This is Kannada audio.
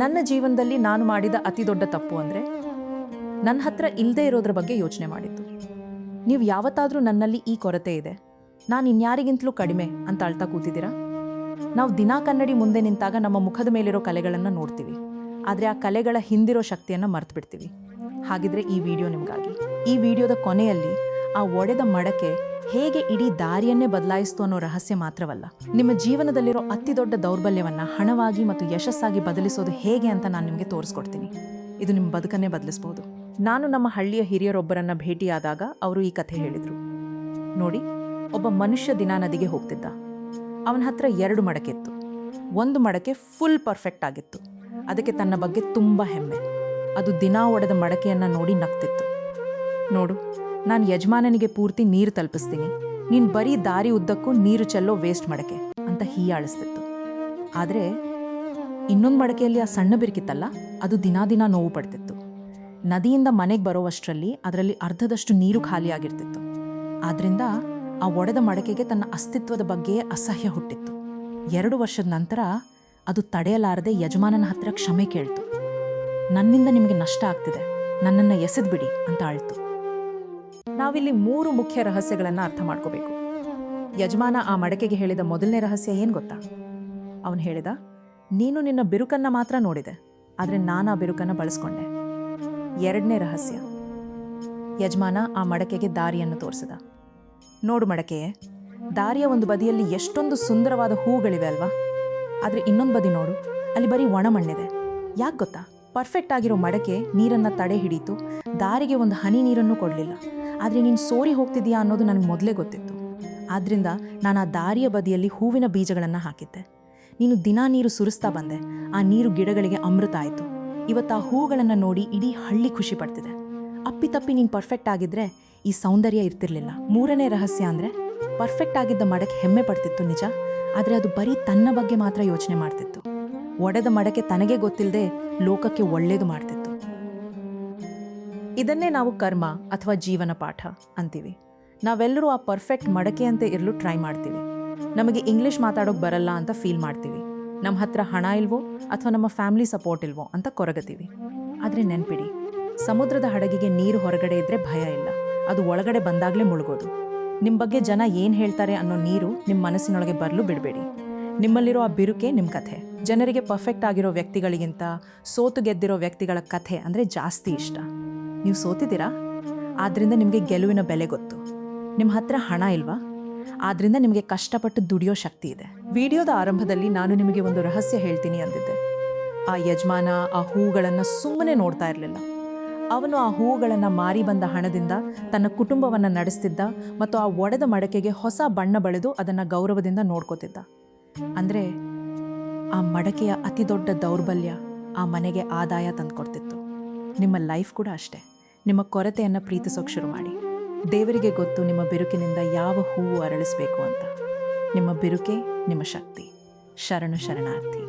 ನನ್ನ ಜೀವನದಲ್ಲಿ ನಾನು ಮಾಡಿದ ಅತಿ ದೊಡ್ಡ ತಪ್ಪು ಅಂದರೆ ನನ್ನ ಹತ್ರ ಇಲ್ಲದೆ ಇರೋದ್ರ ಬಗ್ಗೆ ಯೋಚನೆ ಮಾಡಿದ್ದು. ನೀವು ಯಾವತ್ತಾದರೂ ನನ್ನಲ್ಲಿ ಈ ಕೊರತೆ ಇದೆ, ನಾನು ಇನ್ಯಾರಿಗಿಂತಲೂ ಕಡಿಮೆ ಅಂತ ಅಳ್ತಾ ಕೂತಿದ್ದೀರಾ? ನಾವು ದಿನಾ ಕನ್ನಡಿ ಮುಂದೆ ನಿಂತಾಗ ನಮ್ಮ ಮುಖದ ಮೇಲಿರೋ ಕಲೆಗಳನ್ನು ನೋಡ್ತೀವಿ, ಆದರೆ ಆ ಕಲೆಗಳ ಹಿಂದಿರೋ ಶಕ್ತಿಯನ್ನು ಮರ್ತು ಬಿಡ್ತೀವಿ. ಹಾಗಿದ್ರೆ ಈ ವಿಡಿಯೋ ನಿಮಗಾಗಿ. ಈ ವಿಡಿಯೋದ ಕೊನೆಯಲ್ಲಿ ಆ ಒಡೆದ ಮಡಕೆ ಹೇಗೆ ಇಡೀ ದಾರಿಯನ್ನೇ ಬದಲಾಯಿಸ್ತು ಅನ್ನೋ ರಹಸ್ಯ ಮಾತ್ರವಲ್ಲ, ನಿಮ್ಮ ಜೀವನದಲ್ಲಿರೋ ಅತಿ ದೊಡ್ಡ ದೌರ್ಬಲ್ಯವನ್ನು ಹಣವಾಗಿ ಮತ್ತು ಯಶಸ್ಸಾಗಿ ಬದಲಿಸೋದು ಹೇಗೆ ಅಂತ ನಾನು ನಿಮಗೆ ತೋರಿಸ್ಕೊಡ್ತೀನಿ. ಇದು ನಿಮ್ಮ ಬದುಕನ್ನೇ ಬದಲಿಸ್ಬೋದು. ನಾನು ನಮ್ಮ ಹಳ್ಳಿಯ ಹಿರಿಯರೊಬ್ಬರನ್ನ ಭೇಟಿಯಾದಾಗ ಅವರು ಈ ಕಥೆ ಹೇಳಿದರು. ನೋಡಿ, ಒಬ್ಬ ಮನುಷ್ಯ ದಿನಾ ನದಿಗೆ ಹೋಗ್ತಿದ್ದ. ಅವನ ಹತ್ರ 2 ಮಡಕೆ ಇತ್ತು. ಒಂದು ಮಡಕೆ ಫುಲ್ ಪರ್ಫೆಕ್ಟ್ ಆಗಿತ್ತು, ಅದಕ್ಕೆ ತನ್ನ ಬಗ್ಗೆ ತುಂಬ ಹೆಮ್ಮೆ. ಅದು ದಿನಾ ಒಡೆದ ಮಡಕೆಯನ್ನು ನೋಡಿ ನಗ್ತಿತ್ತು. ನೋಡು, ನಾನು ಯಜಮಾನನಿಗೆ ಪೂರ್ತಿ ನೀರು ತಲುಪಿಸ್ತೀನಿ, ನೀನು ಬರೀ ದಾರಿ ಉದ್ದಕ್ಕೂ ನೀರು ಚೆಲ್ಲೋ ವೇಸ್ಟ್ ಮಡಕೆ ಅಂತ ಹೀಯಾಳಿಸ್ತಿತ್ತು. ಆದರೆ ಇನ್ನೊಂದು ಮಡಕೆಯಲ್ಲಿ ಆ ಸಣ್ಣ ಬಿರುಕಿತ್ತಲ್ಲ, ಅದು ದಿನಾ ನೋವು ಪಡ್ತಿತ್ತು. ನದಿಯಿಂದ ಮನೆಗೆ ಬರೋವಷ್ಟರಲ್ಲಿ ಅದರಲ್ಲಿ ಅರ್ಧದಷ್ಟು ನೀರು ಖಾಲಿಯಾಗಿರ್ತಿತ್ತು. ಆದ್ದರಿಂದ ಆ ಒಡೆದ ಮಡಕೆಗೆ ತನ್ನ ಅಸ್ತಿತ್ವದ ಬಗ್ಗೆಯೇ ಅಸಹ್ಯ ಹುಟ್ಟಿತ್ತು. 2 ವರ್ಷದ ನಂತರ ಅದು ತಡೆಯಲಾರದೆ ಯಜಮಾನನ ಹತ್ರ ಕ್ಷಮೆ ಕೇಳ್ತು. ನನ್ನಿಂದ ನಿಮಗೆ ನಷ್ಟ ಆಗ್ತಿದೆ, ನನ್ನನ್ನು ಎಸೆದ್ಬಿಡಿ ಅಂತ ಅಳ್ತು. ನಾವಿಲ್ಲಿ 3 ಮುಖ್ಯ ರಹಸ್ಯಗಳನ್ನು ಅರ್ಥ ಮಾಡ್ಕೋಬೇಕು. ಯಜಮಾನ ಆ ಮಡಕೆಗೆ ಹೇಳಿದ ಮೊದಲನೇ ರಹಸ್ಯ ಏನು ಗೊತ್ತಾ? ಅವನು ಹೇಳಿದ, ನೀನು ನಿನ್ನ ಬಿರುಕನ್ನು ಮಾತ್ರ ನೋಡಿದೆ, ಆದರೆ ನಾನು ಆ ಬಿರುಕನ್ನು ಬಳಸ್ಕೊಂಡೆ. 2ನೇ ರಹಸ್ಯ, ಯಜಮಾನ ಆ ಮಡಕೆಗೆ ದಾರಿಯನ್ನು ತೋರಿಸಿದ. ನೋಡು ಮಡಕೆಯೇ, ದಾರಿಯ ಒಂದು ಬದಿಯಲ್ಲಿ ಎಷ್ಟೊಂದು ಸುಂದರವಾದ ಹೂಗಳಿವೆ ಅಲ್ವಾ, ಆದರೆ ಇನ್ನೊಂದು ಬದಿ ನೋಡು, ಅಲ್ಲಿ ಬರೀ ಒಣ ಮಣ್ಣಿದೆ. ಯಾಕೆ ಗೊತ್ತಾ? ಪರ್ಫೆಕ್ಟ್ ಆಗಿರೋ ಮಡಕೆ ನೀರನ್ನು ತಡೆ ಹಿಡೀತು, ದಾರಿಗೆ ಒಂದು ಹನಿ ನೀರನ್ನು ಕೊಡಲಿಲ್ಲ. ಆದರೆ ನೀನು ಸೋರಿ ಹೋಗ್ತಿದೀಯಾ ಅನ್ನೋದು ನನಗೆ ಮೊದಲೇ ಗೊತ್ತಿತ್ತು. ಆದ್ದರಿಂದ ನಾನು ಆ ದಾರಿಯ ಬದಿಯಲ್ಲಿ ಹೂವಿನ ಬೀಜಗಳನ್ನು ಹಾಕಿದ್ದೆ. ನೀನು ದಿನಾ ನೀರು ಸುರಿಸ್ತಾ ಬಂದೆ, ಆ ನೀರು ಗಿಡಗಳಿಗೆ ಅಮೃತ ಆಯಿತು. ಇವತ್ತು ಆ ಹೂಗಳನ್ನು ನೋಡಿ ಇಡೀ ಹಳ್ಳಿ ಖುಷಿ ಪಡ್ತಿದೆ. ಅಪ್ಪಿತಪ್ಪಿ ನೀನು ಪರ್ಫೆಕ್ಟ್ ಆಗಿದ್ರೆ ಈ ಸೌಂದರ್ಯ ಇರ್ತಿರ್ಲಿಲ್ಲ. 3ನೇ ರಹಸ್ಯ ಅಂದರೆ, ಪರ್ಫೆಕ್ಟ್ ಆಗಿದ್ದ ಮಡಕೆ ಹೆಮ್ಮೆ ಪಡ್ತಿತ್ತು ನಿಜ, ಆದರೆ ಅದು ಬರೀ ತನ್ನ ಬಗ್ಗೆ ಮಾತ್ರ ಯೋಚನೆ ಮಾಡ್ತಿತ್ತು. ಒಡೆದ ಮಡಕೆ ತನಗೆ ಗೊತ್ತಿಲ್ಲದೆ ಲೋಕಕ್ಕೆ ಒಳ್ಳೇದು ಮಾಡ್ತಿತ್ತು. ಇದನ್ನೇ ನಾವು ಕರ್ಮ ಅಥವಾ ಜೀವನ ಪಾಠ ಅಂತೀವಿ. ನಾವೆಲ್ಲರೂ ಆ ಪರ್ಫೆಕ್ಟ್ ಮಡಕೆಯಂತೆ ಇರಲು ಟ್ರೈ ಮಾಡ್ತೀವಿ. ನಮಗೆ ಇಂಗ್ಲೀಷ್ ಮಾತಾಡೋಕೆ ಬರಲ್ಲ ಅಂತ ಫೀಲ್ ಮಾಡ್ತೀವಿ. ನಮ್ಮ ಹತ್ರ ಹಣ ಇಲ್ವೋ ಅಥವಾ ನಮ್ಮ ಫ್ಯಾಮಿಲಿ ಸಪೋರ್ಟ್ ಇಲ್ವೋ ಅಂತ ಕೊರಗತೀವಿ. ಆದರೆ ನೆನ್ಪಿಡಿ, ಸಮುದ್ರದ ಹಡಗಿಗೆ ನೀರು ಹೊರಗಡೆ ಇದ್ದರೆ ಭಯ ಇಲ್ಲ, ಅದು ಒಳಗಡೆ ಬಂದಾಗಲೇ ಮುಳುಗೋದು. ನಿಮ್ಮ ಬಗ್ಗೆ ಜನ ಏನು ಹೇಳ್ತಾರೆ ಅನ್ನೋ ನೀರು ನಿಮ್ಮ ಮನಸ್ಸಿನೊಳಗೆ ಬರಲು ಬಿಡಬೇಡಿ. ನಿಮ್ಮಲ್ಲಿರೋ ಆ ಬಿರುಕೆ ನಿಮ್ಮ ಕಥೆ. ಜನರಿಗೆ ಪರ್ಫೆಕ್ಟ್ ಆಗಿರೋ ವ್ಯಕ್ತಿಗಳಿಗಿಂತ ಸೋತು ಗೆದ್ದಿರೋ ವ್ಯಕ್ತಿಗಳ ಕಥೆ ಅಂದರೆ ಜಾಸ್ತಿ ಇಷ್ಟ. ನೀವು ಸೋತಿದ್ದೀರಾ, ಆದ್ದರಿಂದ ನಿಮಗೆ ಗೆಲುವಿನ ಬೆಲೆ ಗೊತ್ತು. ನಿಮ್ಮ ಹತ್ರ ಹಣ ಇಲ್ವಾ, ಆದ್ದರಿಂದ ನಿಮಗೆ ಕಷ್ಟಪಟ್ಟು ದುಡಿಯೋ ಶಕ್ತಿ ಇದೆ. ವಿಡಿಯೋದ ಆರಂಭದಲ್ಲಿ ನಾನು ನಿಮಗೆ ಒಂದು ರಹಸ್ಯ ಹೇಳ್ತೀನಿ ಅಂದಿದ್ದೆ. ಆ ಯಜಮಾನ ಆ ಹೂಗಳನ್ನು ಸುಮ್ಮನೆ ನೋಡ್ತಾ ಇರಲಿಲ್ಲ. ಅವನು ಆ ಹೂಗಳನ್ನು ಮಾರಿ ಬಂದ ಹಣದಿಂದ ತನ್ನ ಕುಟುಂಬವನ್ನು ನಡೆಸ್ತಿದ್ದ ಮತ್ತು ಆ ಒಡೆದ ಮಡಕೆಗೆ ಹೊಸ ಬಣ್ಣ ಬಳಿದು ಅದನ್ನು ಗೌರವದಿಂದ ನೋಡ್ಕೋತಿದ್ದ. ಅಂದರೆ ಆ ಮಡಕೆಯ ಅತಿ ದೊಡ್ಡ ದೌರ್ಬಲ್ಯ ಆ ಮನೆಗೆ ಆದಾಯ ತಂದುಕೊಡ್ತಿತ್ತು. ನಿಮ್ಮ ಲೈಫ್ ಕೂಡ ಅಷ್ಟೇ. ನಿಮ್ಮ ಕೊರತೆಯನ್ನು ಪ್ರೀತಿಸೋಕೆ ಶುರು ಮಾಡಿ. ದೇವರಿಗೆ ಗೊತ್ತು ನಿಮ್ಮ ಬಿರುಕಿನಿಂದ ಯಾವ ಹೂವು ಅರಳಿಸಬೇಕು ಅಂತ. ನಿಮ್ಮ ಬಿರುಕೆ ನಿಮ್ಮ ಶಕ್ತಿ. ಶರಣು ಶರಣಾರ್ಥಿ.